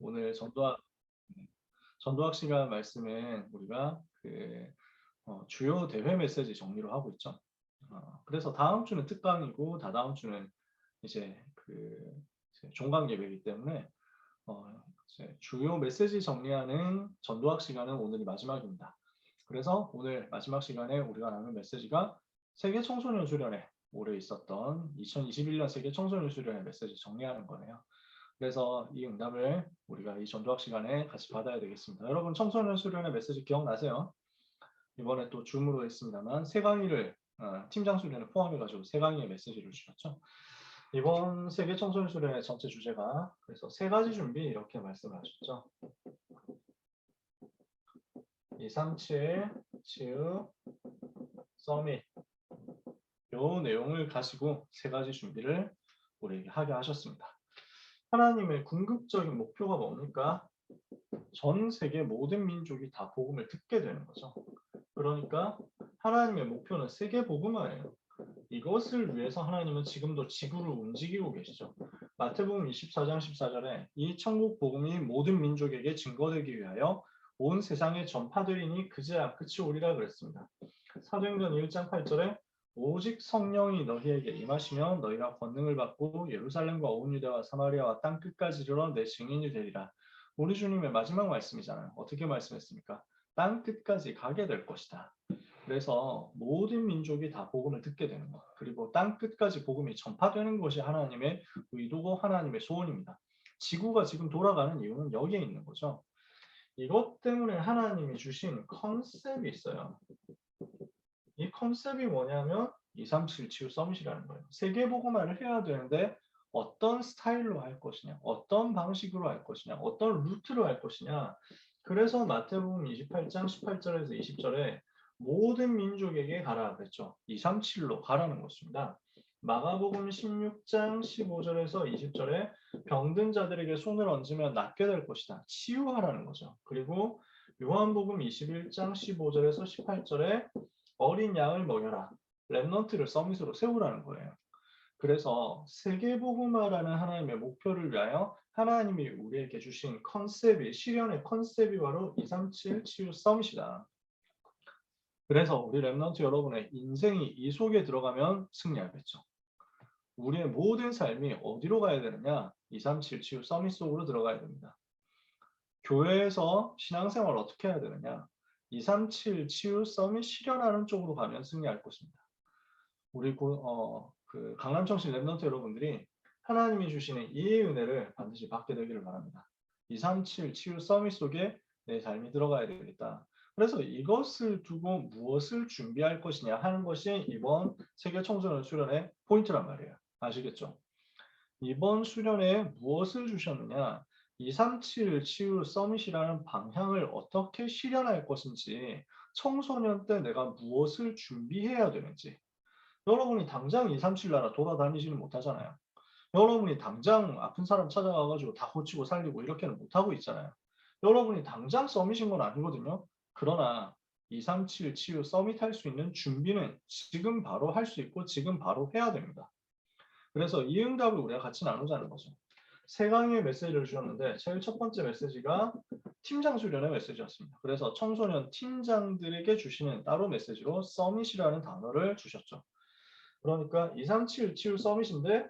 오늘 전도학 시간 말씀은 우리가 주요 대회 메시지 정리로 하고 있죠. 그래서 다음 주는 특강이고 다다음 주는 이제 종강 예배이기 때문에 이제 주요 메시지 정리하는 전도학 시간은 오늘이 마지막입니다. 그래서 오늘 마지막 시간에 우리가 나눌 메시지가 세계 청소년 수련회 올해 있었던 2021년 세계 청소년 수련회 메시지 정리하는 거네요. 그래서 이 응답을 우리가 이 전도학 시간에 같이 받아야 되겠습니다. 여러분 청소년 수련회 메시지 기억나세요? 이번에 또 줌으로 했습니다만 세 강의를 팀장 수련회 포함해가지고 세 강의의 메시지를 주셨죠. 이번 세계 청소년 수련회 전체 주제가 그래서 세 가지 준비 이렇게 말씀을 하셨죠. 237 치유 서밋 요 내용을 가지고 세 가지 준비를 우리에게 하게 하셨습니다. 하나님의 궁극적인 목표가 뭡니까? 전 세계 모든 민족이 다 복음을 듣게 되는 거죠. 그러니까 하나님의 목표는 세계 복음화예요. 이것을 위해서 하나님은 지금도 지구를 움직이고 계시죠. 마태복음 24장 14절에 이 천국 복음이 모든 민족에게 증거되기 위하여 온 세상에 전파되리니 그제야 끝이 오리라 그랬습니다. 사도행전 1장 8절에 오직 성령이 너희에게 임하시면 너희가 권능을 받고 예루살렘과 온 유대와 사마리아와 땅 끝까지 이르러 내 증인이 되리라. 우리 주님의 마지막 말씀이잖아요. 어떻게 말씀했습니까? 땅 끝까지 가게 될 것이다. 그래서 모든 민족이 다 복음을 듣게 되는 것. 그리고 땅 끝까지 복음이 전파되는 것이 하나님의 의도고 하나님의 소원입니다. 지구가 지금 돌아가는 이유는 여기에 있는 거죠. 이것 때문에 하나님이 주신 컨셉이 있어요. 이 컨셉이 뭐냐면 237 치유 서밋이라는 거예요. 세계복음화를 해야 되는데 어떤 스타일로 할 것이냐, 어떤 방식으로 할 것이냐, 어떤 루트로 할 것이냐. 그래서 마태복음 28장 18절에서 20절에 모든 민족에게 가라 그랬죠. 237로 가라는 것입니다. 마가복음 16장 15절에서 20절에 병든 자들에게 손을 얹으면 낫게 될 것이다. 치유하라는 거죠. 그리고 요한복음 21장 15절에서 18절에 어린 양을 먹여라. 렘넌트를 서밋으로 세우라는 거예요. 그래서 세계복음화라는 하나님의 목표를 위하여 하나님이 우리에게 주신 컨셉이 실현의 컨셉이 바로 237 치유 서밋이다. 그래서 우리 렘넌트 여러분의 인생이 이 속에 들어가면 승리하겠죠. 우리의 모든 삶이 어디로 가야 되느냐? 237 치유 서밋 속으로 들어가야 됩니다. 교회에서 신앙생활 어떻게 해야 되느냐? 237 치유 서밋 실현하는 쪽으로 가면 승리할 것입니다. 우리 강남청신 랩런트 여러분들이 하나님이 주시는 이의 은혜를 반드시 받게 되기를 바랍니다. 237 치유 서밋 속에 내 삶이 들어가야 되겠다. 그래서 이것을 두고 무엇을 준비할 것이냐 하는 것이 이번 세계 청소년 수련의 포인트란 말이에요. 아시겠죠? 이번 수련에 무엇을 주셨느냐? 237 치유 서밋이라는 방향을 어떻게 실현할 것인지, 청소년 때 내가 무엇을 준비해야 되는지. 여러분이 당장 237 나라 돌아다니지는 못하잖아요. 여러분이 당장 아픈 사람 찾아가가지고 다 고치고 살리고 이렇게는 못하고 있잖아요. 여러분이 당장 서밋인 건 아니거든요. 그러나 237 치유 서밋 할 수 있는 준비는 지금 바로 할 수 있고 지금 바로 해야 됩니다. 그래서 이 응답을 우리가 같이 나누자는 거죠. 세 강의의 메시지를 주셨는데 제일 첫 번째 메시지가 팀장 수련의 메시지였습니다. 그래서 청소년 팀장들에게 주시는 따로 메시지로 서밋이라는 단어를 주셨죠. 그러니까 237 치유 서밋인데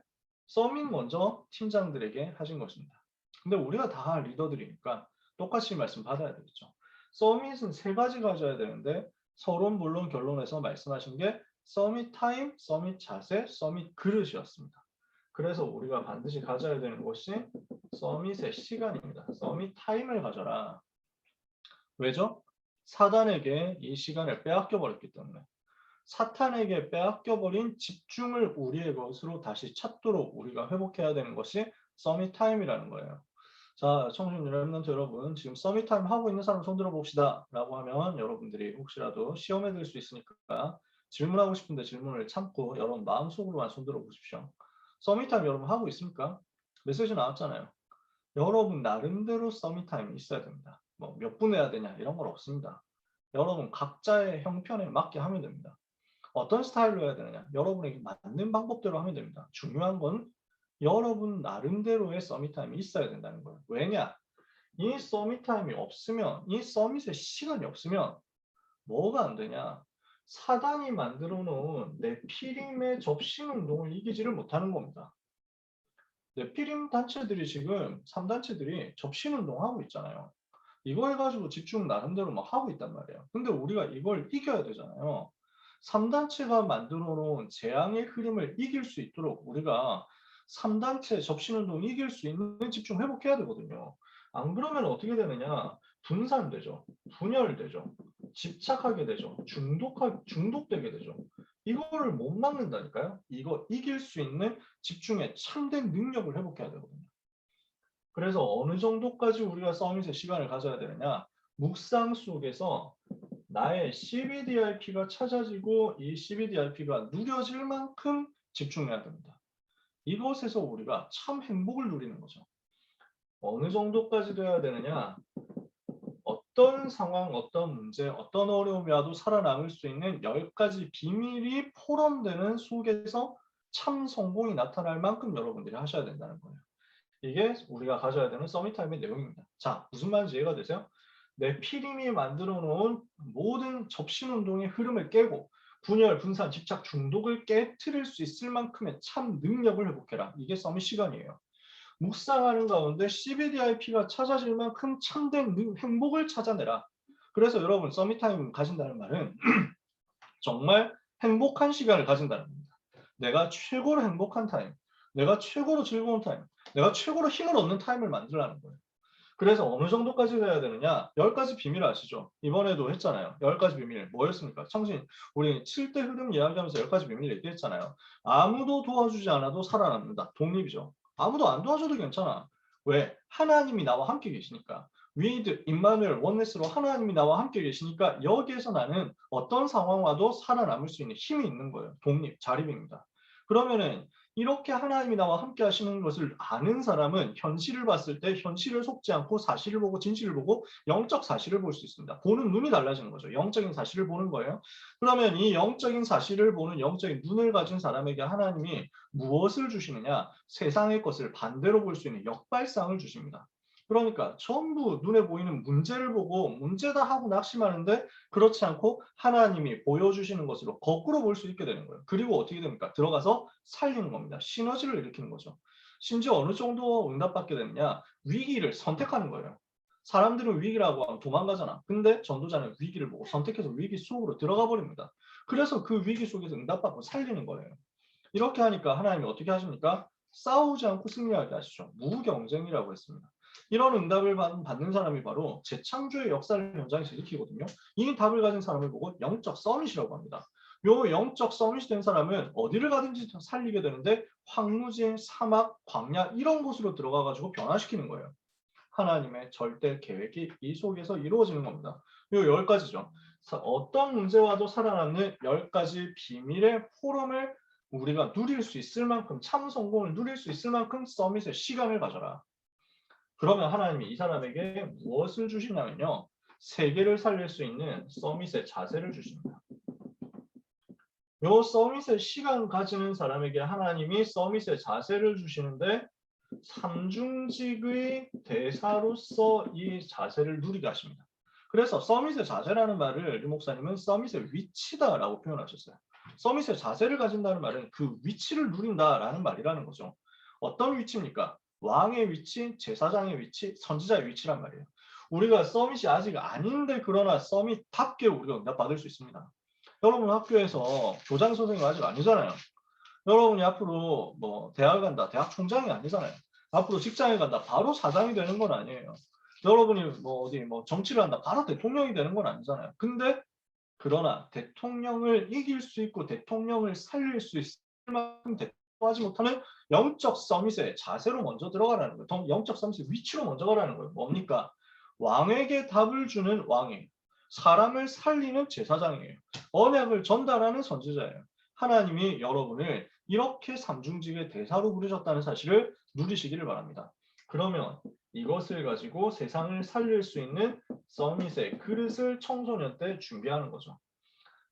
서밋 먼저 팀장들에게 하신 것입니다. 근데 우리가 다 리더들이니까 똑같이 말씀 받아야 되겠죠. 서밋은 세 가지 가져야 되는데 서론, 본론, 결론에서 말씀하신 게 서밋 타임, 서밋 자세, 서밋 그릇이었습니다. 그래서 우리가 반드시 가져야 되는 것이 서밋의 시간입니다. 서밋 타임을 가져라. 왜죠? 사단에게 이 시간을 빼앗겨 버렸기 때문에. 사탄에게 빼앗겨버린 집중을 우리의 것으로 다시 찾도록 우리가 회복해야 되는 것이 서밋 타임이라는 거예요. 자, 청소년 랩런트 여러분, 지금 서밋 타임 하고 있는 사람 손 들어봅시다 라고 하면 여러분들이 혹시라도 시험에 들 수 있으니까 질문하고 싶은데 질문을 참고 여러분 마음속으로만 손 들어보십시오. 서밋 타임 여러분 하고 있습니까? 메시지 나왔잖아요. 여러분 나름대로 서밋 타임이 있어야 됩니다. 뭐 몇 분 해야 되냐 이런 건 없습니다. 여러분 각자의 형편에 맞게 하면 됩니다. 어떤 스타일로 해야 되느냐? 여러분에게 맞는 방법대로 하면 됩니다. 중요한 건 여러분 나름대로의 서밋 타임이 있어야 된다는 거예요. 왜냐? 이 서밋 타임이 없으면, 이 서밋의 시간이 없으면 뭐가 안 되냐? 사단이 만들어 놓은 네피림의 접신 운동을 이기지를 못하는 겁니다. 네피림 단체들이 지금 3단체들이 접신 운동하고 있잖아요. 이거 해가지고 집중 나름대로 막 하고 있단 말이에요. 근데 우리가 이걸 이겨야 되잖아요. 3단체가 만들어 놓은 재앙의 흐름을 이길 수 있도록 우리가 3단체 접신운동 이길 수 있는 집중 회복해야 되거든요. 안 그러면 어떻게 되느냐? 분산되죠. 분열되죠. 집착하게 되죠. 중독되게 되죠. 이거를 못 막는다니까요. 이거 이길 수 있는 집중의 참된 능력을 회복해야 되거든요. 그래서 어느 정도까지 우리가 서밋의 시간을 가져야 되느냐? 묵상 속에서 나의 CBDIP가 찾아지고 이 CBDIP가 누려질 만큼 집중해야 됩니다. 이것에서 우리가 참 행복을 누리는 거죠. 어느 정도까지 돼야 되느냐? 어떤 상황, 어떤 문제, 어떤 어려움이 와도 살아남을 수 있는 10가지 비밀이 포럼되는 속에서 참 성공이 나타날 만큼 여러분들이 하셔야 된다는 거예요. 이게 우리가 가져야 되는 서밋타임의 내용입니다. 자, 무슨 말인지 이해가 되세요? 내 피림이 만들어 놓은 모든 접신운동의 흐름을 깨고 분열, 분산, 집착, 중독을 깨트릴 수 있을 만큼의 참 능력을 회복해라. 이게 서밋 시간이에요. 묵상하는 가운데 CBDIP가 찾아질 만큼 참된 행복을 찾아내라. 그래서 여러분 서밋타임 가진다는 말은 정말 행복한 시간을 가진다는 겁니다. 내가 최고로 행복한 타임, 내가 최고로 즐거운 타임, 내가 최고로 힘을 얻는 타임을 만들라는 거예요. 그래서 어느 정도까지 돼야 되느냐? 10가지 비밀 아시죠? 이번에도 했잖아요. 10가지 비밀 뭐였습니까? 청신, 우리 7대 흐름 이야기하면서 10가지 비밀 얘기했잖아요. 아무도 도와주지 않아도 살아남는다. 독립이죠. 아무도 안 도와줘도 괜찮아. 왜? 하나님이 나와 함께 계시니까. 위드, 임마누엘, 원네스로 하나님이 나와 함께 계시니까 여기에서 나는 어떤 상황 와도 살아남을 수 있는 힘이 있는 거예요. 독립, 자립입니다. 그러면은 이렇게 하나님이 나와 함께 하시는 것을 아는 사람은 현실을 봤을 때 현실을 속지 않고 사실을 보고 진실을 보고 영적 사실을 볼 수 있습니다. 보는 눈이 달라지는 거죠. 영적인 사실을 보는 거예요. 그러면 이 영적인 사실을 보는 영적인 눈을 가진 사람에게 하나님이 무엇을 주시느냐? 세상의 것을 반대로 볼 수 있는 역발상을 주십니다. 그러니까 전부 눈에 보이는 문제를 보고 문제다 하고 낙심하는데 그렇지 않고 하나님이 보여주시는 것으로 거꾸로 볼 수 있게 되는 거예요. 그리고 어떻게 됩니까? 들어가서 살리는 겁니다. 시너지를 일으키는 거죠. 심지어 어느 정도 응답받게 되느냐? 위기를 선택하는 거예요. 사람들은 위기라고 하면 도망가잖아. 근데 전도자는 위기를 보고 선택해서 위기 속으로 들어가 버립니다. 그래서 그 위기 속에서 응답받고 살리는 거예요. 이렇게 하니까 하나님이 어떻게 하십니까? 싸우지 않고 승리하게 하시죠. 무경쟁이라고 했습니다. 이런 응답을 받는 사람이 바로 재창조의 역사를 현장에서 일으키거든요. 이 답을 가진 사람을 보고 영적 서밋이라고 합니다. 요 영적 서밋이 된 사람은 어디를 가든지 살리게 되는데 황무지, 사막, 광야 이런 곳으로 들어가가지고 변화시키는 거예요. 하나님의 절대 계획이 이 속에서 이루어지는 겁니다. 요 10가지죠. 어떤 문제와도 살아남는 10가지 비밀의 포럼을 우리가 누릴 수 있을 만큼 참 성공을 누릴 수 있을 만큼 서밋의 시간을 가져라. 그러면 하나님이 이 사람에게 무엇을 주시냐면요. 세계를 살릴 수 있는 서밋의 자세를 주십니다. 요 서밋의 시간 가지는 사람에게 하나님이 서밋의 자세를 주시는데 삼중직의 대사로서 이 자세를 누리게 하십니다. 그래서 서밋의 자세라는 말을 류 목사님은 서밋의 위치다라고 표현하셨어요. 서밋의 자세를 가진다는 말은 그 위치를 누린다라는 말이라는 거죠. 어떤 위치입니까? 왕의 위치, 제사장의 위치, 선지자의 위치란 말이에요. 우리가 서밋이 아직 아닌데 그러나 서밋답게 우리가 응답받을 수 있습니다. 여러분 학교에서 교장 선생님 아직 아니잖아요. 여러분이 앞으로 뭐 대학 간다, 대학 총장이 아니잖아요. 앞으로 직장에 간다, 바로 사장이 되는 건 아니에요. 여러분이 뭐 어디 뭐 정치를 한다, 바로 대통령이 되는 건 아니잖아요. 근데 그러나 대통령을 이길 수 있고 대통령을 살릴 수 있을 만큼 대통하지 못하는 영적 서밋의 자세로 먼저 들어가라는 거예요. 영적 서밋의 위치로 먼저 가라는 거예요. 뭡니까? 왕에게 답을 주는 왕이에요. 사람을 살리는 제사장이에요. 언약을 전달하는 선지자예요. 하나님이 여러분을 이렇게 삼중직의 대사로 부르셨다는 사실을 누리시기를 바랍니다. 그러면 이것을 가지고 세상을 살릴 수 있는 서밋의 그릇을 청소년 때 준비하는 거죠.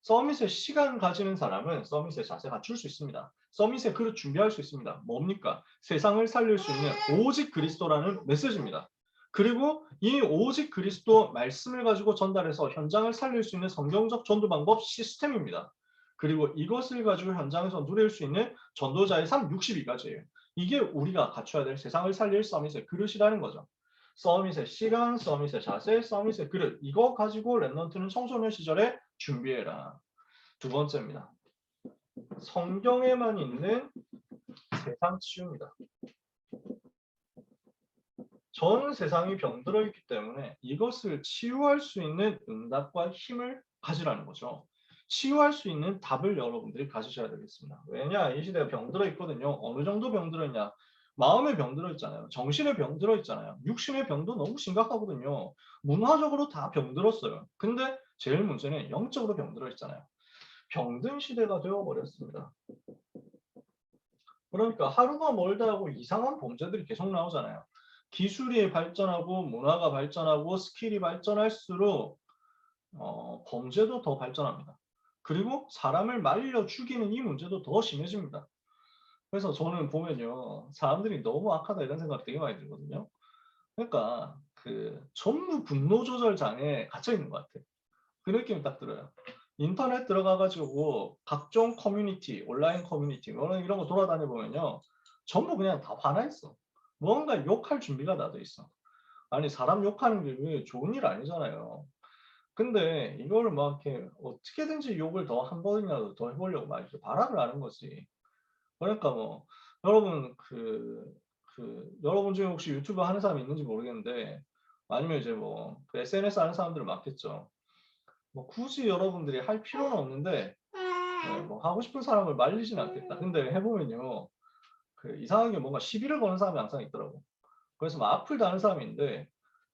서밋의 시간 가지는 사람은 서밋의 자세 갖출 수 있습니다. 서밋의 그릇 준비할 수 있습니다. 뭡니까? 세상을 살릴 수 있는 오직 그리스도라는 메시지입니다. 그리고 이 오직 그리스도 말씀을 가지고 전달해서 현장을 살릴 수 있는 성경적 전도 방법 시스템입니다. 그리고 이것을 가지고 현장에서 누릴 수 있는 전도자의 삶 62가지예요. 이게 우리가 갖춰야 될 세상을 살릴 서밋의 그릇이라는 거죠. 서밋의 시간, 서밋의 자세, 서밋의 그릇. 이거 가지고 랩넌트는 청소년 시절에 준비해라. 두 번째입니다. 성경에만 있는 세상 치유입니다. 전 세상이 병들어 있기 때문에 이것을 치유할 수 있는 응답과 힘을 가지라는 거죠. 치유할 수 있는 답을 여러분들이 가지셔야 되겠습니다. 왜냐? 이 시대가 병들어 있거든요. 어느 정도 병들어 있냐? 마음의 병들어 있잖아요. 정신의 병들어 있잖아요. 육신의 병도 너무 심각하거든요. 문화적으로 다 병들었어요. 근데 제일 문제는 영적으로 병들어 있잖아요. 병든 시대가 되어버렸습니다. 그러니까 하루가 멀다 하고 이상한 범죄들이 계속 나오잖아요. 기술이 발전하고 문화가 발전하고 스킬이 발전할수록 범죄도 더 발전합니다. 그리고 사람을 말려 죽이는 이 문제도 더 심해집니다. 그래서 저는 보면요. 사람들이 너무 악하다 이런 생각 되게 많이 들거든요. 그러니까 전부 분노 조절 장애에 갇혀 있는 것 같아요. 그 느낌이 딱 들어요. 인터넷 들어가가지고 각종 커뮤니티, 온라인 커뮤니티 이런 거 돌아다녀 보면요. 전부 그냥 다 화나 있어. 뭔가 욕할 준비가 나도 있어. 아니 사람 욕하는 게 좋은 일 아니잖아요. 근데 이거를 막 이렇게 어떻게든지 욕을 더 한 번이라도 더 해보려고 막 이렇게 발악을 하는 거지. 그러니까 뭐 여러분 여러분 중에 혹시 유튜브 하는 사람이 있는지 모르겠는데 아니면 이제 뭐 SNS 하는 사람들은 많겠죠. 뭐 굳이 여러분들이 할 필요는 없는데 뭐 하고 싶은 사람을 말리진 않겠다. 근데 해보면요. 이상하게 뭔가 시비를 거는 사람이 항상 있더라고. 그래서 막 악플 다는 사람이 있는데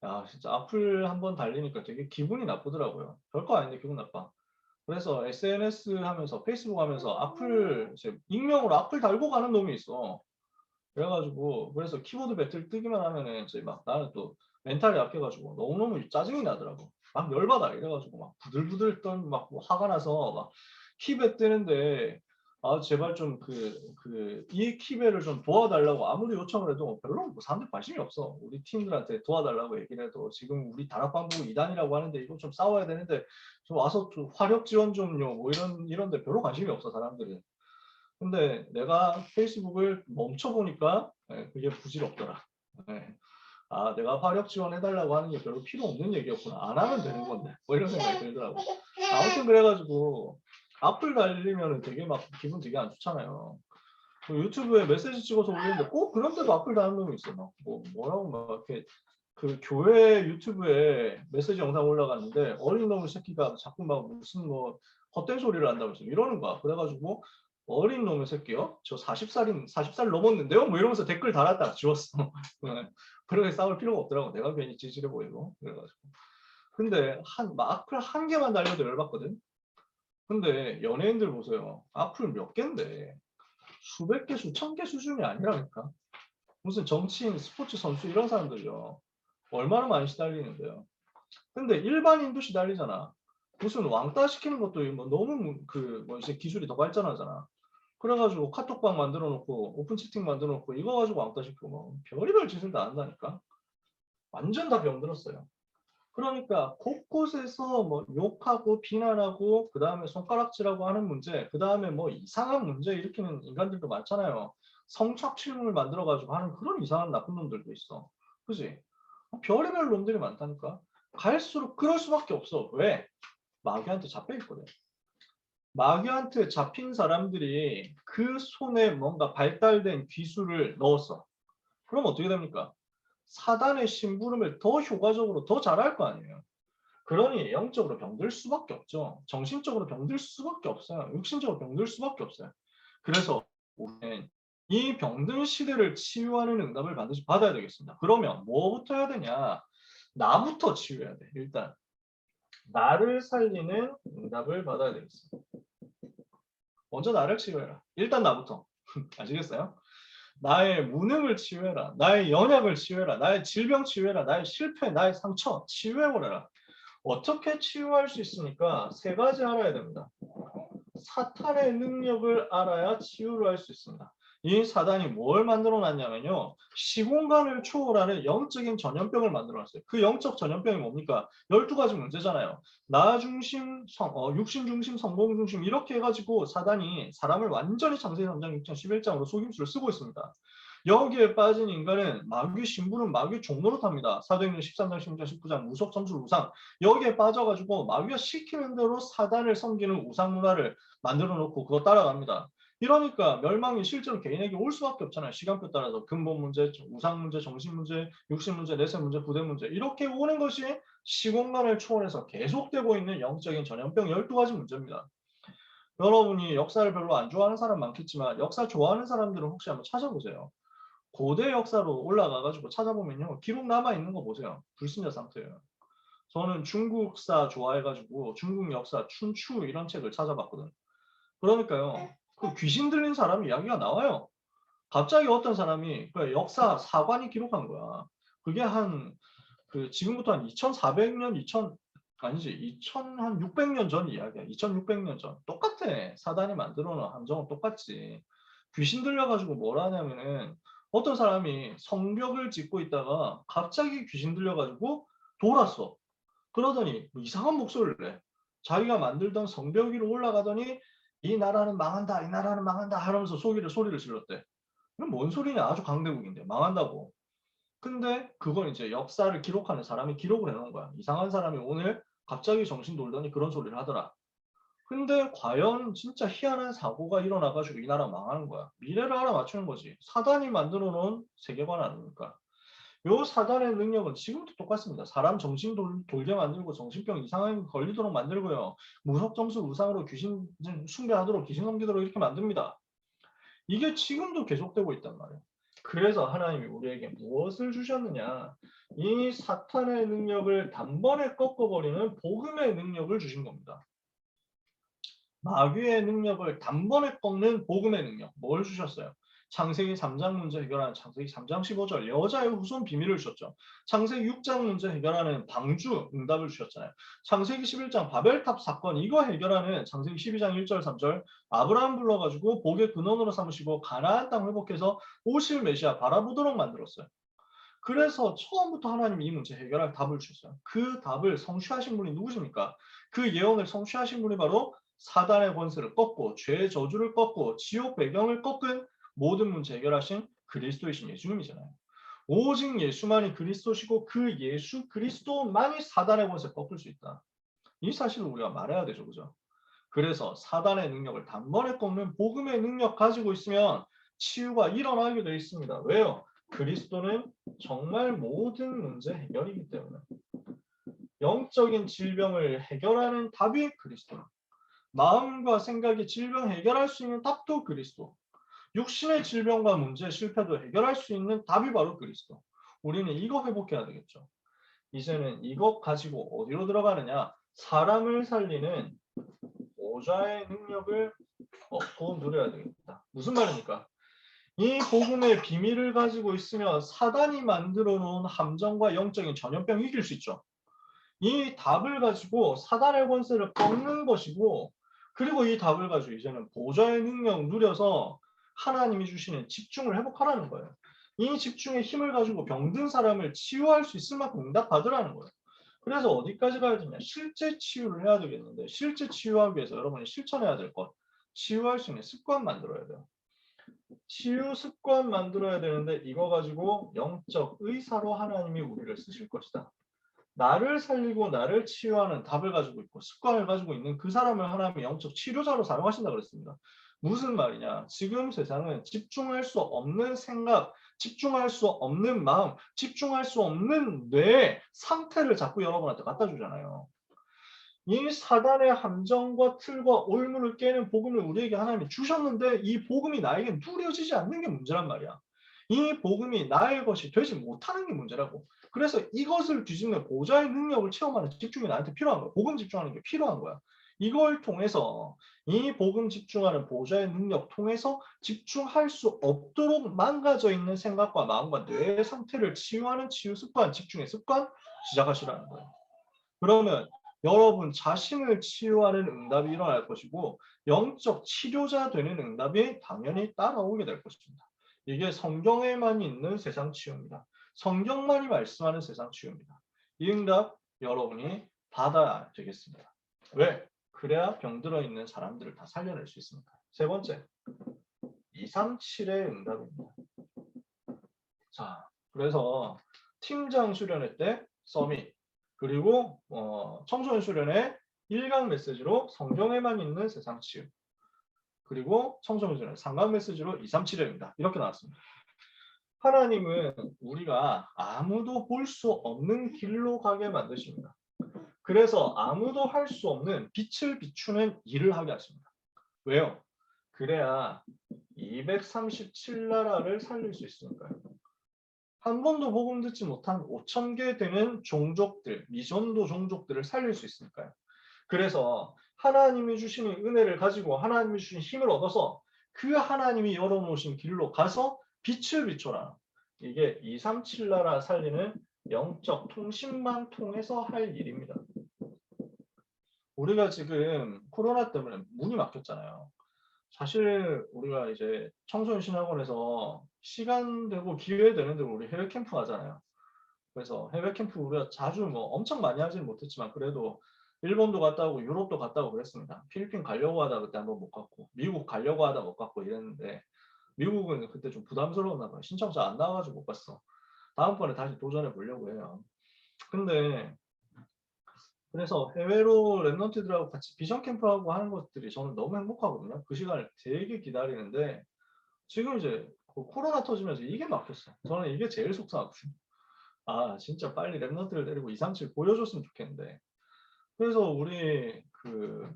야 진짜 악플 한번 달리니까 되게 기분이 나쁘더라고요. 별거 아닌데 기분 나빠. 그래서 SNS 하면서 페이스북 하면서 악플 이제 익명으로 악플 달고 가는 놈이 있어. 그래가지고 그래서 키보드 배틀 뜨기만 하면은 이제 막 나는 또 멘탈이 약해가지고 너무너무 짜증이 나더라고. 막 열받아 이래가지고 막 부들부들 막 화가 나서 막 키배 뜨는데 아 제발 좀 이 키배를 좀 도와달라고 아무리 요청을 해도 별로 뭐 사람들 관심이 없어. 우리 팀들한테 도와달라고 얘기를 해도 지금 우리 다락방부 2단이라고 하는데 이거 좀 싸워야 되는데 좀 와서 좀 화력 지원 좀요 뭐 이런데 별로 관심이 없어 사람들은. 근데 내가 페이스북을 멈춰보니까 그게 부질없더라. 네. 아 내가 화력 지원해달라고 하는 게 별로 필요 없는 얘기였구나. 안 하면 되는 건데 뭐 이런 생각이 들더라고. 아무튼 그래가지고 악플 달리면 되게 막 기분 되게 안 좋잖아요. 유튜브에 메시지 찍어서 올리는데 꼭 그런데도 악플 다는 놈이 있어. 막 뭐라고 막 이렇게 교회 유튜브에 메시지 영상 올라갔는데 어린 놈의 새끼가 자꾸 막 무슨 뭐 헛된 소리를 한다면서 이러는 거야. 그래가지고 어린 놈의 새끼요? 저 40살 넘었는데요? 뭐 이러면서 댓글 달았다가 지웠어. 그렇게 싸울 필요가 없더라고. 내가 괜히 지질해 보이고. 그래가지고. 근데 악플 한 개만 달려도 열받거든. 근데 연예인들 보세요. 악플 몇 개인데 수백 개, 수천 개 수준이 아니라니까. 무슨 정치인, 스포츠 선수 이런 사람들요. 얼마나 많이 시달리는데요. 근데 일반인도 시달리잖아. 무슨 왕따 시키는 것도 뭐 너무 뭐 이제 기술이 더 발전하잖아. 그래가지고 카톡방 만들어 놓고 오픈 채팅 만들어 놓고 이거 가지고 왕따 시키고 뭐 별의별 짓을 다 한다니까. 완전 다 병들었어요. 그러니까 곳곳에서 뭐 욕하고 비난하고 그 다음에 손가락질하고 하는 문제, 그 다음에 뭐 이상한 문제 일으키는 인간들도 많잖아요. 성착취물을 만들어가지고 하는 그런 이상한 나쁜 놈들도 있어. 그지? 별의별 놈들이 많다니까. 갈수록 그럴 수밖에 없어. 왜? 마귀한테 잡혀 있거든. 마귀한테 잡힌 사람들이 그 손에 뭔가 발달된 기술을 넣었어. 그럼 어떻게 됩니까? 사단의 심부름을 더 효과적으로 더 잘할 거 아니에요. 그러니 영적으로 병들 수밖에 없죠. 정신적으로 병들 수밖에 없어요. 육신적으로 병들 수밖에 없어요. 그래서 우리는 이 병든 시대를 치유하는 응답을 반드시 받아야 되겠습니다. 그러면 뭐부터 해야 되냐? 나부터 치유해야 돼. 일단 나를 살리는 응답을 받아야 되겠습니다. 먼저 나를 치유해라. 일단 나부터. 아시겠어요? 나의 무능을 치유해라. 나의 연약을 치유해라. 나의 질병 치유해라. 나의 실패, 나의 상처 치유해버려라. 어떻게 치유할 수 있습니까? 세 가지 알아야 됩니다. 사탄의 능력을 알아야 치유를 할 수 있습니다. 이 사단이 뭘 만들어 놨냐면요. 시공간을 초월하는 영적인 전염병을 만들어 놨어요. 그 영적 전염병이 뭡니까? 12가지 문제잖아요. 나 중심, 육신 중심, 성공 중심 이렇게 해가지고 사단이 사람을 완전히 창세기 3장, 6장, 11장으로 속임수를 쓰고 있습니다. 여기에 빠진 인간은 마귀 신부는 마귀 종노릇 합니다. 사도행전 13장, 16장, 19장 무속 점술 우상 여기에 빠져가지고 마귀가 시키는 대로 사단을 섬기는 우상 문화를 만들어 놓고 그거 따라갑니다. 이러니까 멸망이 실제로 개인에게 올 수밖에 없잖아요. 시간표 따라서 근본 문제, 우상 문제, 정신 문제, 육신 문제, 내세 문제, 부대 문제 이렇게 오는 것이 시공간을 초월해서 계속되고 있는 영적인 전염병 12가지 문제입니다. 여러분이 역사를 별로 안 좋아하는 사람 많겠지만 역사 좋아하는 사람들은 혹시 한번 찾아보세요. 고대 역사로 올라가가지고 찾아보면요. 기록 남아있는 거 보세요. 불신자 상태예요. 저는 중국사 좋아해가지고 중국 역사 춘추 이런 책을 찾아봤거든. 그러니까요. 그 귀신 들린 사람 이야기가 나와요. 갑자기 어떤 사람이 그 역사 사관이 기록한 거야. 그게 지금부터 한 2400년, 2000 아니지 2600년 전 이야기야. 2600년 전. 똑같아. 사단이 만들어 놓은 함정은 똑같지. 귀신 들려가지고 뭐라 하냐면은 어떤 사람이 성벽을 짓고 있다가 갑자기 귀신 들려가지고 돌았어. 그러더니 뭐 이상한 목소리를 내. 자기가 만들던 성벽 위로 올라가더니 이 나라는 망한다, 이 나라는 망한다 하면서 소리를 질렀대. 이건 뭔 소리냐? 아주 강대국인데 망한다고. 근데 그건 이제 역사를 기록하는 사람이 기록을 해놓은 거야. 이상한 사람이 오늘 갑자기 정신 돌더니 그런 소리를 하더라. 근데 과연 진짜 희한한 사고가 일어나가지고 이 나라 망하는 거야. 미래를 알아맞추는 거지. 사단이 만들어 놓은 세계관 아닙니까? 요 사단의 능력은 지금도 똑같습니다. 사람 정신 돌게 만들고 정신병 이상하게 걸리도록 만들고요. 무속 점수 우상으로 귀신 숭배하도록 귀신 넘기도록 이렇게 만듭니다. 이게 지금도 계속되고 있단 말이에요. 그래서 하나님이 우리에게 무엇을 주셨느냐? 이 사탄의 능력을 단번에 꺾어버리는 복음의 능력을 주신 겁니다. 마귀의 능력을 단번에 꺾는 복음의 능력. 뭘 주셨어요? 창세기 3장 문제 해결하는 창세기 3장 15절 여자의 후손 비밀을 주셨죠. 창세기 6장 문제 해결하는 방주 응답을 주셨잖아요. 창세기 11장 바벨탑 사건 이거 해결하는 창세기 12장 1절 3절 아브라함 불러가지고 복의 근원으로 삼으시고 가나안 땅 회복해서 오실 메시아 바라보도록 만들었어요. 그래서 처음부터 하나님이 이 문제 해결할 답을 주셨어요. 그 답을 성취하신 분이 누구십니까? 그 예언을 성취하신 분이 바로 사단의 권세를 꺾고 죄의 저주를 꺾고 지옥 배경을 꺾은 모든 문제 해결하신 그리스도이신 예수님이잖아요. 오직 예수만이 그리스도시고 그 예수 그리스도만이 사단의 권세를 꺾을 수 있다. 이 사실을 우리가 말해야 되죠. 그죠? 그래서 사단의 능력을 단번에 꺾는 복음의 능력 가지고 있으면 치유가 일어나게 되어 있습니다. 왜요? 그리스도는 정말 모든 문제 해결이기 때문에. 영적인 질병을 해결하는 답이 그리스도. 마음과 생각의 질병 해결할 수 있는 답도 그리스도. 육신의 질병과 문제 실패도 해결할 수 있는 답이 바로 그리스도. 우리는 이거 회복해야 되겠죠. 이제는 이것 가지고 어디로 들어가느냐? 사람을 살리는 보좌의 능력을 얻고 누려야 되겠다. 무슨 말입니까? 이 복음의 비밀을 가지고 있으면 사단이 만들어 놓은 함정과 영적인 전염병 이길 수 있죠. 이 답을 가지고 사단의 권세를 꺾는 것이고 그리고 이 답을 가지고 이제는 보좌의 능력 누려서 하나님이 주시는 집중을 회복하라는 거예요. 이 집중의 힘을 가지고 병든 사람을 치유할 수 있을 만큼 응답 받으라는 거예요. 그래서 어디까지 가야 되냐? 실제 치유를 해야 되겠는데 실제 치유하기 위해서 여러분이 실천해야 될 것, 치유할 수 있는 습관 만들어야 돼요. 치유 습관 만들어야 되는데 이거 가지고 영적 의사로 하나님이 우리를 쓰실 것이다. 나를 살리고 나를 치유하는 답을 가지고 있고 습관을 가지고 있는 그 사람을 하나님이 영적 치료자로 사용하신다 그랬습니다. 무슨 말이냐? 지금 세상은 집중할 수 없는 생각, 집중할 수 없는 마음, 집중할 수 없는 뇌 상태를 자꾸 여러분한테 갖다 주잖아요. 이 사단의 함정과 틀과 올무를 깨는 복음을 우리에게 하나님이 주셨는데 이 복음이 나에게 누려지지 않는 게 문제란 말이야. 이 복음이 나의 것이 되지 못하는 게 문제라고. 그래서 이것을 뒤집는 보좌의 능력을 체험하는 집중이 나한테 필요한 거야. 복음 집중하는 게 필요한 거야. 이걸 통해서 이 복음 집중하는 보좌의 능력 통해서 집중할 수 없도록 망가져 있는 생각과 마음과 뇌의 상태를 치유하는 치유 습관, 집중의 습관 시작하시라는 거예요. 그러면 여러분 자신을 치유하는 응답이 일어날 것이고 영적 치료자 되는 응답이 당연히 따라오게 될 것입니다. 이게 성경에만 있는 세상 치유입니다. 성경만이 말씀하는 세상 치유입니다. 이 응답 여러분이 받아야 되겠습니다. 왜? 그래야 병들어 있는 사람들을 다 살려낼 수 있습니다. 세 번째, 237의 응답입니다. 자, 그래서 팀장 수련회 때 서밋, 그리고 청소년 수련회 1강 메시지로 성경에만 있는 세상 치유, 그리고 청소년 수련회 3강 메시지로 237회입니다. 이렇게 나왔습니다. 하나님은 우리가 아무도 볼 수 없는 길로 가게 만드십니다. 그래서 아무도 할 수 없는 빛을 비추는 일을 하게 하십니다. 왜요? 그래야 237나라를 살릴 수 있으니까요. 한 번도 복음 듣지 못한 5,000개 되는 종족들, 미전도 종족들을 살릴 수 있으니까요. 그래서 하나님이 주시는 은혜를 가지고 하나님이 주신 힘을 얻어서 그 하나님이 열어놓으신 길로 가서 빛을 비춰라. 이게 237나라 살리는 영적 통신망 통해서 할 일입니다. 우리가 지금 코로나 때문에 문이 막혔잖아요. 사실 우리가 이제 청소년 신학원에서 시간 되고 기회 되는 대로 우리 해외 캠프 하잖아요. 그래서 해외 캠프 우리가 자주 뭐 엄청 많이 하지는 못했지만 그래도 일본도 갔다 오고 유럽도 갔다 오고 그랬습니다. 필리핀 가려고 하다 그때 한번 못 갔고 미국 가려고 하다 못 갔고 이랬는데 미국은 그때 좀 부담스러웠나 봐요. 신청자 안 나와가지고 못 갔어. 다음번에 다시 도전해 보려고 해요. 근데 그래서 해외로 랩런트들하고 같이 비전 캠프하고 하는 것들이 저는 너무 행복하거든요. 그 시간을 되게 기다리는데 지금 이제 코로나 터지면서 이게 막혔어. 저는 이게 제일 속상하거든요. 아 진짜 빨리 랩런트를 데리고 237 보여줬으면 좋겠는데. 그래서 우리 그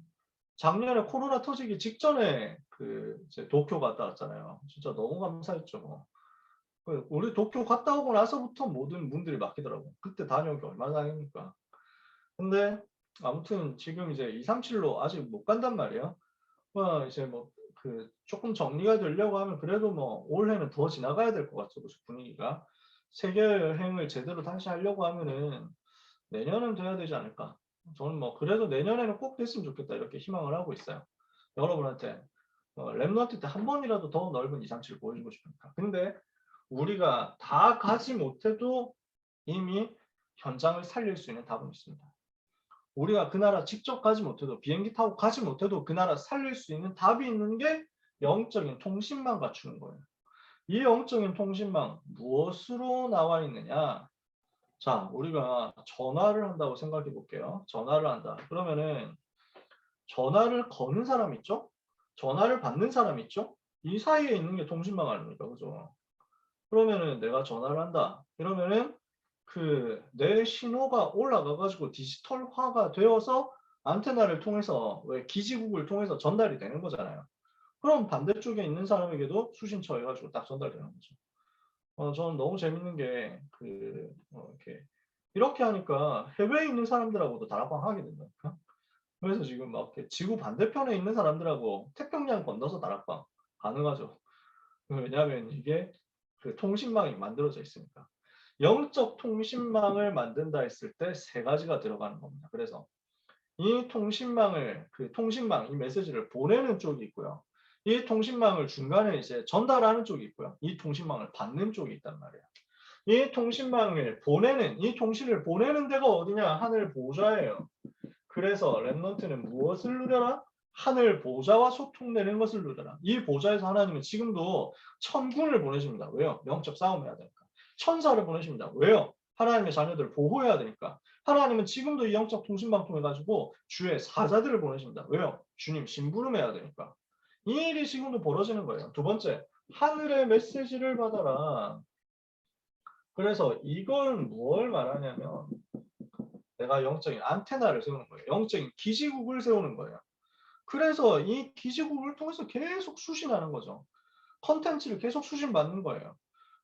작년에 코로나 터지기 직전에 그 이제 도쿄 갔다 왔잖아요. 진짜 너무 감사했죠. 우리 도쿄 갔다 오고 나서부터 모든 문들이 막히더라고. 그때 다녀오기 얼마나 다행입니까? 근데 아무튼 지금 이제 237로 아직 못 간단 말이에요. 이제 뭐 그 조금 정리가 되려고 하면 그래도 뭐 올해는 더 지나가야 될 것 같죠. 분위기가. 세계 여행을 제대로 다시 하려고 하면은 내년은 돼야 되지 않을까. 저는 뭐 그래도 내년에는 꼭 됐으면 좋겠다 이렇게 희망을 하고 있어요. 여러분한테 랩런트 때 한 번이라도 더 넓은 237을 보여주고 싶으니까. 근데 우리가 다 가지 못해도 이미 현장을 살릴 수 있는 답은 있습니다. 우리가 그 나라 직접 가지 못해도 비행기 타고 가지 못해도 그 나라 살릴 수 있는 답이 있는 게 영적인 통신망 갖추는 거예요. 이 영적인 통신망 무엇으로 나와 있느냐? 자, 우리가 전화를 한다고 생각해 볼게요. 전화를 한다. 그러면은 전화를 거는 사람 있죠? 전화를 받는 사람 있죠? 이 사이에 있는 게 통신망 아닙니까? 그죠? 그러면은 내가 전화를 한다. 이러면은 그 내 신호가 올라가가지고 디지털화가 되어서 안테나를 통해서 왜 기지국을 통해서 전달이 되는 거잖아요. 그럼 반대쪽에 있는 사람에게도 수신 처해가지고 딱 전달되는 거죠. 저는 너무 재밌는 게 이렇게 하니까 해외에 있는 사람들하고도 다락방 하게 된다니까. 그래서 지금 막 이렇게 지구 반대편에 있는 사람들하고 태평양 건너서 다락방 가능하죠. 왜냐하면 이게 그 통신망이 만들어져 있으니까. 영적 통신망을 만든다 했을 때 세 가지가 들어가는 겁니다. 그래서 이 통신망을 그 통신망 이 메시지를 보내는 쪽이 있고요. 이 통신망을 중간에 이제 전달하는 쪽이 있고요. 이 통신망을 받는 쪽이 있단 말이에요. 이 통신망을 보내는 이 통신을 보내는 데가 어디냐? 하늘 보좌예요. 그래서 랩넌트는 무엇을 누려라? 하늘 보좌와 소통되는 것을 누려라. 이 보좌에서 하나님은 지금도 천군을 보내십니다. 왜요? 영적 싸움해야 되니까. 천사를 보내십니다. 왜요? 하나님의 자녀들을 보호해야 되니까. 하나님은 지금도 이 영적 통신망 통해 가지고 주의 사자들을 보내십니다. 왜요? 주님 심부름해야 되니까. 이 일이 지금도 벌어지는 거예요. 두 번째, 하늘의 메시지를 받아라. 그래서 이건 뭘 말하냐면 내가 영적인 안테나를 세우는 거예요. 영적인 기지국을 세우는 거예요. 그래서 이 기지국을 통해서 계속 수신하는 거죠. 컨텐츠를 계속 수신받는 거예요.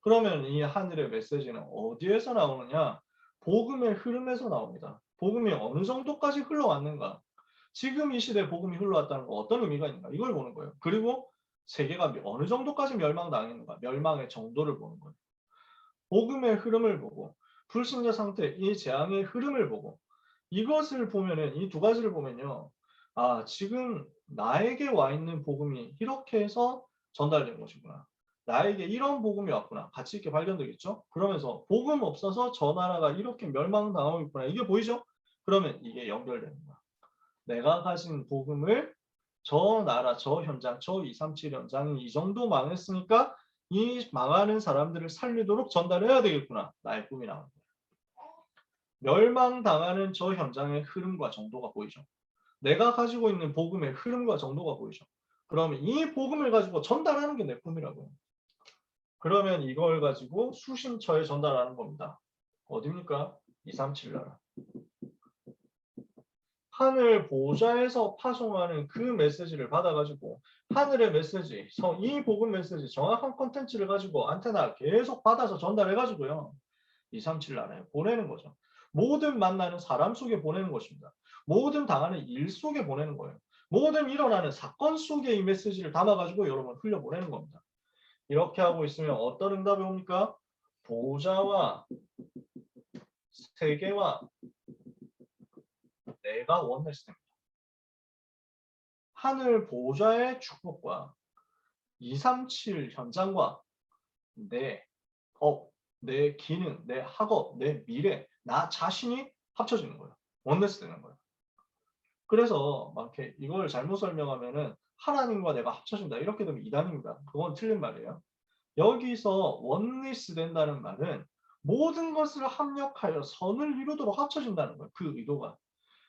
그러면 이 하늘의 메시지는 어디에서 나오느냐? 복음의 흐름에서 나옵니다. 복음이 어느 정도까지 흘러왔는가? 지금 이 시대에 복음이 흘러왔다는 거 어떤 의미가 있는가? 이걸 보는 거예요. 그리고 세계가 어느 정도까지 멸망당했는가? 멸망의 정도를 보는 거예요. 복음의 흐름을 보고 불신자 상태 이 재앙의 흐름을 보고 이것을 보면은 이 두 가지를 보면요. 아, 지금 나에게 와 있는 복음이 이렇게 해서 전달된 것이구나. 나에게 이런 복음이 왔구나. 같이 이렇게 발견되겠죠? 그러면서 복음 없어서 저 나라가 이렇게 멸망당하고 있구나. 이게 보이죠? 그러면 이게 연결되는 거야. 내가 가진 복음을 저 나라, 저 현장, 저 237 현장이 이 정도 망했으니까 이 망하는 사람들을 살리도록 전달해야 되겠구나. 나의 꿈이 나온 거야. 멸망당하는 저 현장의 흐름과 정도가 보이죠. 내가 가지고 있는 복음의 흐름과 정도가 보이죠. 그러면 이 복음을 가지고 전달하는 게 내 꿈이라고요. 그러면 이걸 가지고 수신처에 전달하는 겁니다. 어디입니까? 237 나라. 하늘 보좌에서 파송하는 그 메시지를 받아가지고 하늘의 메시지, 이 복음 메시지 정확한 컨텐츠를 가지고 안테나 계속 받아서 전달해가지고요. 237 나라에 보내는 거죠. 모든 만나는 사람 속에 보내는 것입니다. 모든 당하는 일 속에 보내는 거예요. 모든 일어나는 사건 속에 이 메시지를 담아가지고 여러분 흘려보내는 겁니다. 이렇게 하고 있으면 어떤 응답이 옵니까? 보좌와 세계와 내가 원네스 됩니다. 하늘 보좌의 축복과 237 현장과 내 내 기능, 내 학업, 내 미래, 나 자신이 합쳐지는 거예요. 원네스 되는 거예요. 그래서 막 이렇게 이걸 잘못 설명하면은 하나님과 내가 합쳐진다. 이렇게 되면 이단입니다. 그건 틀린 말이에요. 여기서 원리스 된다는 말은 모든 것을 합력하여 선을 이루도록 합쳐진다는 거예요. 그 의도가.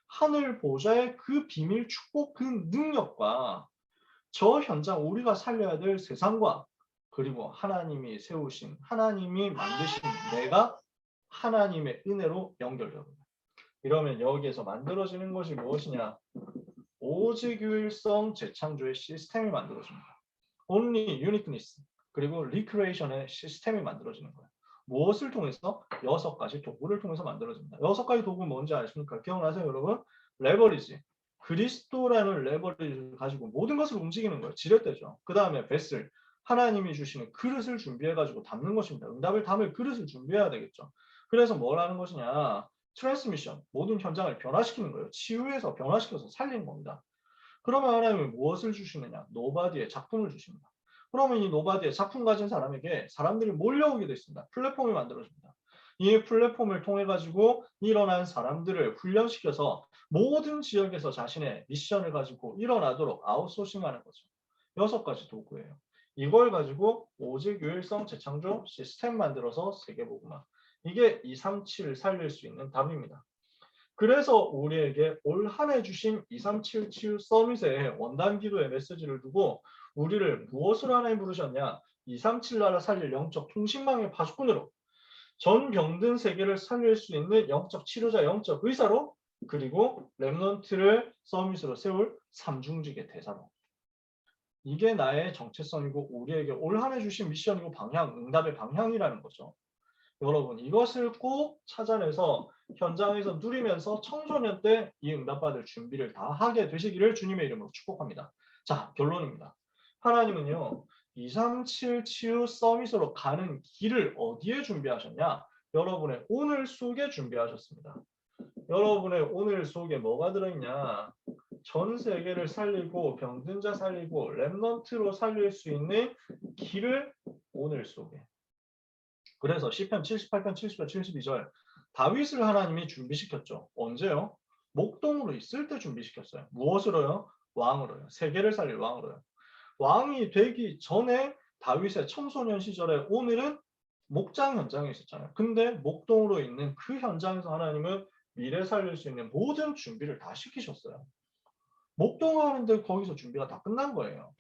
하늘 보좌의 그 비밀 축복 그 능력과 저 현장 우리가 살려야 될 세상과 그리고 하나님이 세우신 하나님이 만드신 내가 하나님의 은혜로 연결되는 거예요. 이러면 여기에서 만들어지는 것이 무엇이냐? 오직 유일성 재창조의 시스템이 만들어집니다. Only uniqueness 그리고 recreation의 시스템이 만들어지는 거예요. 무엇을 통해서? 6가지 도구를 통해서 만들어집니다. 6가지 도구 뭔지 아십니까? 기억나세요 여러분? 레버리지. 그리스도라는 레버리지를 가지고 모든 것을 움직이는 거예요. 지렛대죠. 그 다음에 베슬. 하나님이 주시는 그릇을 준비해가지고 담는 것입니다. 응답을 담을 그릇을 준비해야 되겠죠. 그래서 뭘 하는 것이냐? 트랜스미션. 모든 현장을 변화시키는 거예요. 치유해서 변화시켜서 살리는 겁니다. 그러면 하나님은 무엇을 주시느냐? 노바디의 작품을 주십니다. 그러면 이 노바디의 작품 가진 사람에게 사람들이 몰려오게 됐습니다. 플랫폼이 만들어집니다. 이 플랫폼을 통해 가지고 일어난 사람들을 훈련시켜서 모든 지역에서 자신의 미션을 가지고 일어나도록 아웃소싱하는 거죠. 6가지 도구예요. 이걸 가지고 오직 유일성 재창조 시스템 만들어서 세계복음화. 이게 237을 살릴 수 있는 답입니다. 그래서 우리에게 올 한 해 주신 237 치유 서밋의 원단 기도의 메시지를 두고 우리를 무엇으로 하나님 부르셨냐? 237 나라 살릴 영적 통신망의 파수꾼으로 전 병든 세계를 살릴 수 있는 영적 치료자, 영적 의사로 그리고 렘넌트를 서밋으로 세울 삼중직의 대사로. 이게 나의 정체성이고 우리에게 올 한 해 주신 미션이고 방향, 응답의 방향이라는 거죠. 여러분 이것을 꼭 찾아내서 현장에서 누리면서 청소년 때 이 응답받을 준비를 다 하게 되시기를 주님의 이름으로 축복합니다. 자, 결론입니다. 하나님은요. 237 치유 서밋으로 가는 길을 어디에 준비하셨냐? 여러분의 오늘 속에 준비하셨습니다. 여러분의 오늘 속에 뭐가 들어있냐? 전 세계를 살리고 병든 자 살리고 렘넌트로 살릴 수 있는 길을 오늘 속에 그래서 시편 78편 70절 72절 다윗을 하나님이 준비시켰죠. 언제요? 목동으로 있을 때 준비시켰어요. 무엇으로요? 왕으로요. 세계를 살릴 왕으로요. 왕이 되기 전에 다윗의 청소년 시절에 오늘은 목장 현장에 있었잖아요. 근데 목동으로 있는 그 현장에서 하나님은 미래 살릴 수 있는 모든 준비를 다 시키셨어요. 목동하는데 거기서 준비가 다 끝난 거예요.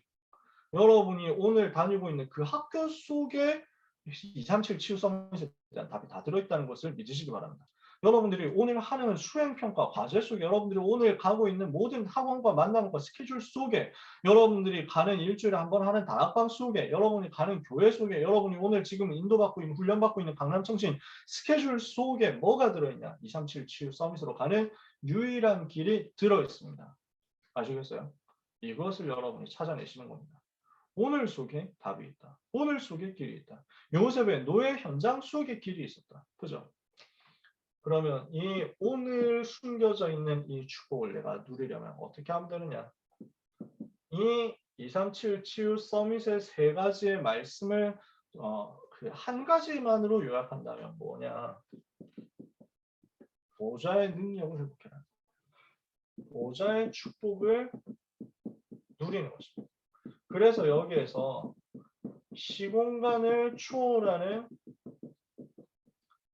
여러분이 오늘 다니고 있는 그 학교 속에 237 치유 서밋에 대한 답이 다 들어있다는 것을 믿으시기 바랍니다. 여러분들이 오늘 하는 수행평가 과제 속에 여러분들이 오늘 가고 있는 모든 학원과 만남과 스케줄 속에 여러분들이 가는 일주일에 한 번 하는 다락방 속에 여러분이 가는 교회 속에 여러분이 오늘 지금 인도받고 있는 훈련받고 있는 강남청신 스케줄 속에 뭐가 들어있냐 237 치유 서밋으로 가는 유일한 길이 들어있습니다. 아시겠어요? 이것을 여러분이 찾아내시는 겁니다. 오늘 속에 답이 있다. 오늘 속에 길이 있다. 요셉의 노예 현장 속에 길이 있었다. 그죠? 그러면 이 오늘 숨겨져 있는 이 축복을 내가 누리려면 어떻게 하면 되느냐? 이 237 치유 서밋의 세 가지의 말씀을 그 한 가지만으로 요약한다면 뭐냐? 보좌의 능력을 회복해라. 보좌의 축복을 누리는 것입니다. 그래서 여기에서 시공간을 초월하는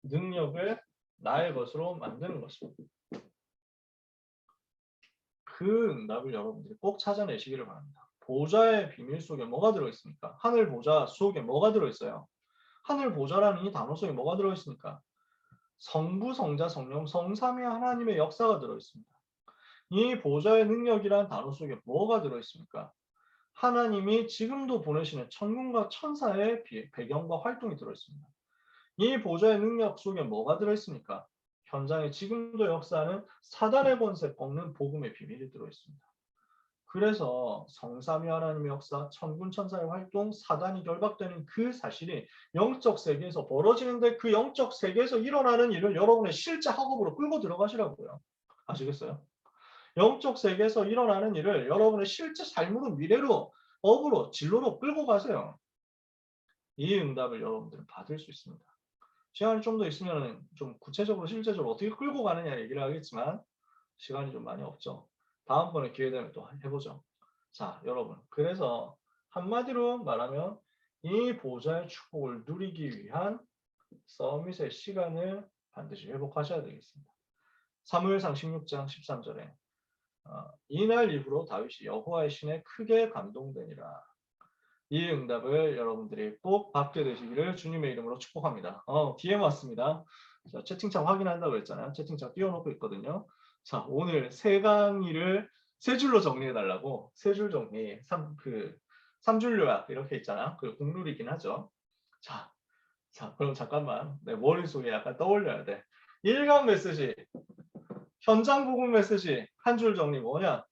능력을 나의 것으로 만드는 것입니다. 그 응답을 여러분들이 꼭 찾아내시기를 바랍니다. 보좌의 비밀 속에 뭐가 들어있습니까? 하늘 보좌 속에 뭐가 들어있어요? 하늘 보좌라는 이 단어 속에 뭐가 들어있습니까? 성부, 성자, 성령, 성삼위 하나님의 역사가 들어있습니다. 이 보좌의 능력이란 단어 속에 뭐가 들어있습니까? 하나님이 지금도 보내시는 천군과 천사의 배경과 활동이 들어있습니다. 이 보좌의 능력 속에 뭐가 들어있습니까? 현장에 지금도 역사하는 사단의 권세 꺾는 복음의 비밀이 들어있습니다. 그래서 성삼위 하나님의 역사, 천군 천사의 활동, 사단이 결박되는 그 사실이 영적 세계에서 벌어지는데 그 영적 세계에서 일어나는 일을 여러분의 실제 학업으로 끌고 들어가시라고요. 아시겠어요? 영적 세계에서 일어나는 일을 여러분의 실제 삶으로, 미래로, 업으로, 진로로 끌고 가세요. 이 응답을 여러분들은 받을 수 있습니다. 시간이 좀 더 있으면 좀 구체적으로 실제적으로 어떻게 끌고 가느냐 얘기를 하겠지만 시간이 좀 많이 없죠. 다음번에 기회 되면 또 해보죠. 자, 여러분. 그래서 한마디로 말하면 이 보좌의 축복을 누리기 위한 서밋의 시간을 반드시 회복하셔야 되겠습니다. 사무엘상 16장 13절에 이날 이후로 다윗이 여호와의 신에 크게 감동되니라. 이 응답을 여러분들이 꼭 받게 되시기를 주님의 이름으로 축복합니다. DM 왔습니다. 자, 채팅창 확인한다고 했잖아요. 채팅창 띄워놓고 있거든요. 자, 오늘 세 강의를 세 줄로 정리해 달라고. 세 줄 정리. 3줄 요약 이렇게 있잖아. 그 국룰이긴 하죠. 자, 그럼 잠깐만. 내 머릿속에 약간 떠올려야 돼. 1강 메시지, 현장 복음 메시지 한 줄 정리 뭐냐?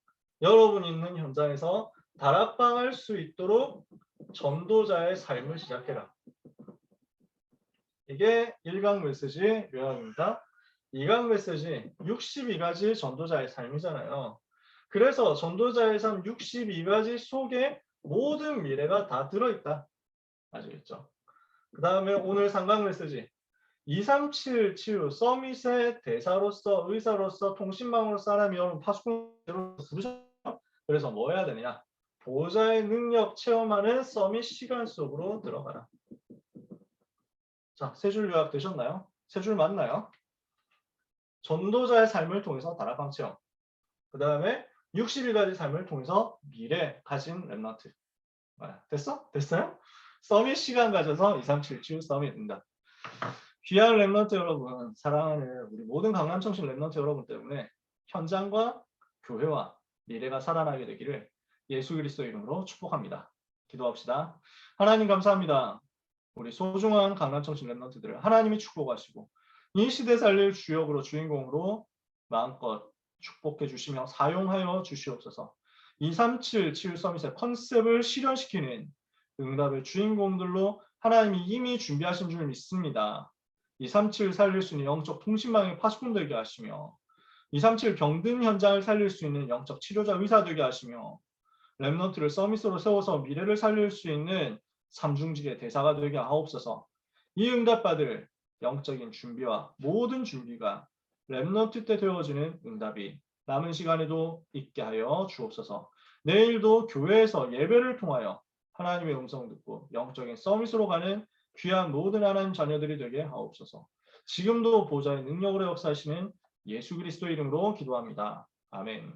여러분 있는 현장에서 다락방할 수 있도록 전도자의 삶을 시작해라. 이게 1강 메시지 요약입니다. 2강 메시지 62가지 전도자의 삶이잖아요. 그래서 전도자의 삶 62가지 속에 모든 미래가 다 들어있다. 아시겠죠? 그 다음에 오늘 3강 메시지 237 치유 서밋의 대사로서, 의사로서, 통신망으로서 하나님이 여러분 파수꾼으로 부르셨죠. 그래서 뭐 해야 되느냐? 보좌의 능력 체험하는 서밋 시간 속으로 들어가라. 자, 세 줄 요약 되셨나요? 세 줄 맞나요? 전도자의 삶을 통해서 다락방 체험. 그 다음에 60일까지 삶을 통해서 미래 가진 랩런트. 됐어? 됐어요? 서밋 시간 가져서 237 치유 서밋입니다. 귀한 랩런트 여러분, 사랑하는 우리 모든 강남청신 랩런트 여러분 때문에 현장과 교회와 미래가 살아나게 되기를 예수 그리스도 이름으로 축복합니다. 기도합시다. 하나님 감사합니다. 우리 소중한 강남청신 랩런트들을 하나님이 축복하시고 이 시대 살릴 주역으로 주인공으로 마음껏 축복해 주시며 사용하여 주시옵소서. 237 치유 서밋의 컨셉을 실현시키는 응답의 주인공들로 하나님이 이미 준비하신 줄 믿습니다. 237 살릴 수 있는 영적 통신망의 파수꾼 되게 하시며 237 병든 현장을 살릴 수 있는 영적 치료자 의사 되게 하시며 랩넌트를 서밋으로 세워서 미래를 살릴 수 있는 삼중직의 대사가 되게 하옵소서. 이 응답받을 영적인 준비와 모든 준비가 랩넌트 때 되어지는 응답이 남은 시간에도 있게 하여 주옵소서. 내일도 교회에서 예배를 통하여 하나님의 음성 듣고 영적인 서밋으로 가는 귀한 모든 하나님 자녀들이 되게 하옵소서. 지금도 보좌의 능력으로 역사하시는 예수 그리스도 이름으로 기도합니다. 아멘.